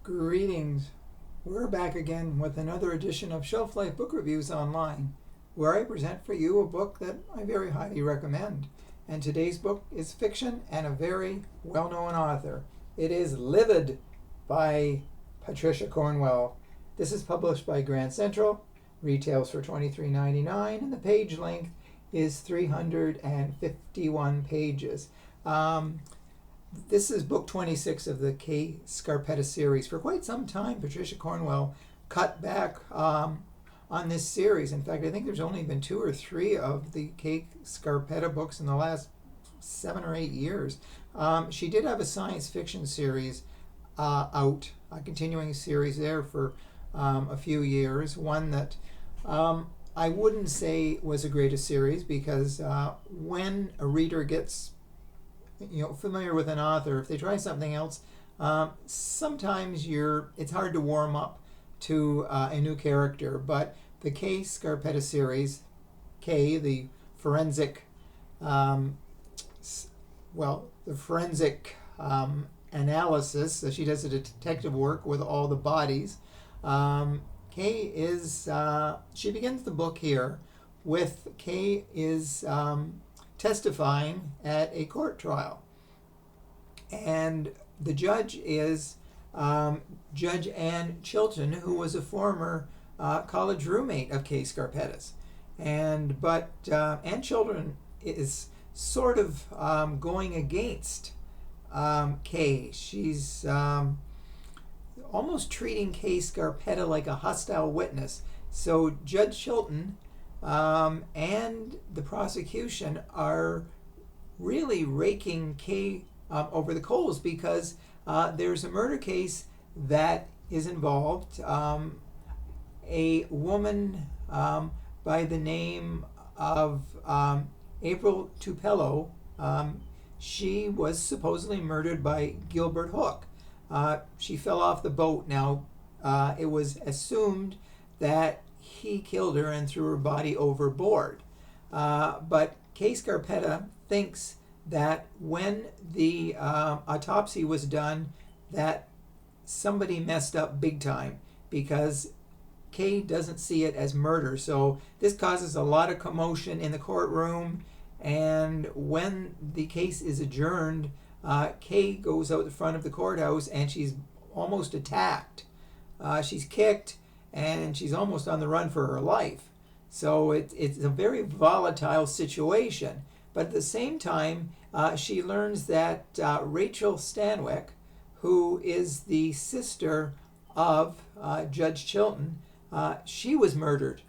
Greetings. We're back again with another edition of Shelf Life Book Reviews Online, where I present for you a book that I very highly recommend. And today's book is fiction and a very well-known author. It is LIVID by Patricia Cornwell. This is published by Grand Central, retails for $23.99, and the page length is 351 pages. This is book 26 of the Kay Scarpetta series. For quite some time, Patricia Cornwell cut back on this series. In fact, I think there's only been 2 or 3 of the Kay Scarpetta books in the last 7 or 8 years. She did have a science fiction series out, a continuing series there for a few years. One that I wouldn't say was the greatest series because when a reader gets familiar with an author, if they try something else, sometimes it's hard to warm up to a new character. But the Kay Scarpetta series, Kay, the forensic, analysis. So she does a detective work with all the bodies. Kay is she begins the book here with Kay is testifying at a court trial, and the judge is Judge Ann Chilton, who was a former college roommate of Kay Scarpetta's, but Ann Chilton is sort of going against Kay. She's almost treating Kay Scarpetta like a hostile witness. So Judge Chilton and the prosecution are really raking Kay over the coals because there's a murder case that is involved. A woman by the name of April Tupelo, she was supposedly murdered by Gilbert Hook. She fell off the boat. Now, it was assumed that he killed her and threw her body overboard. But Kay Scarpetta thinks that when the autopsy was done, that somebody messed up big time because Kay doesn't see it as murder. So this causes a lot of commotion in the courtroom. And when the case is adjourned, Kay goes out the front of the courthouse and she's almost attacked. She's kicked and she's almost on the run for her life. So it's a very volatile situation. But at the same time, she learns that Rachel Stanwyck, who is the sister of Judge Chilton, she was murdered.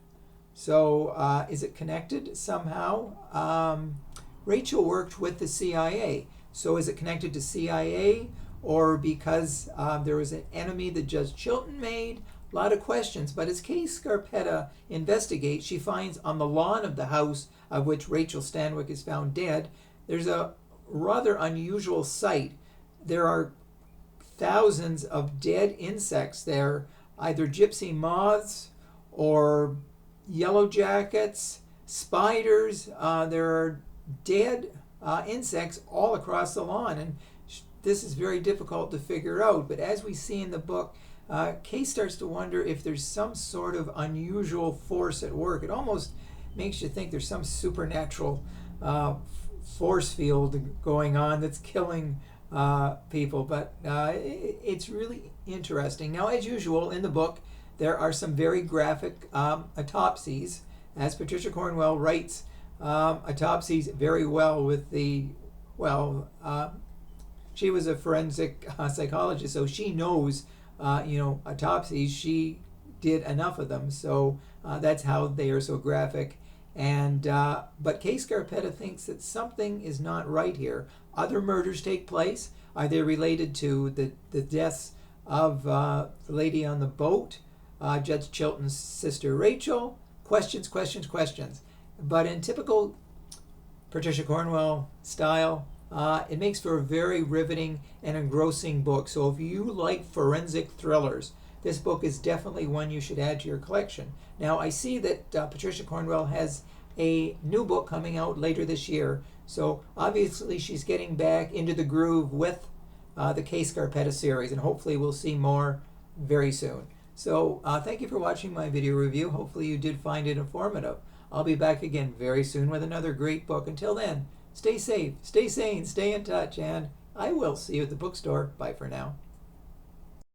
So is it connected somehow? Rachel worked with the CIA. So is it connected to CIA or because there was an enemy that Judge Chilton made? A lot of questions. But as Kay Scarpetta investigates, she finds on the lawn of the house of which Rachel Stanwyck is found dead, there's a rather unusual sight. There are thousands of dead insects there, either gypsy moths or yellow jackets, spiders. There are dead insects all across the lawn, and this is very difficult to figure out. But as we see in the book, Kay starts to wonder if there's some sort of unusual force at work. It almost makes you think there's some supernatural force field going on that's killing people. But it's really interesting. Now, as usual in the book, there are some very graphic autopsies. As Patricia Cornwell writes autopsies very well with she was a forensic psychologist, so she knows autopsies. She did enough of them, so that's how they are so graphic. And but Kay Scarpetta thinks that something is not right here. Other murders take place. Are they related to the deaths of the lady on the boat, Judge Chilton's sister Rachel? Questions. But in typical Patricia Cornwell style, it makes for a very riveting and engrossing book. So if you like forensic thrillers, this book is definitely one you should add to your collection. Now, I see that Patricia Cornwell has a new book coming out later this year. So obviously she's getting back into the groove with the Case Scarpetta series, and hopefully we'll see more very soon. So thank you for watching my video review. Hopefully you did find it informative. I'll be back again very soon with another great book. Until then, stay safe, stay sane, stay in touch, and I will see you at the bookstore. Bye for now.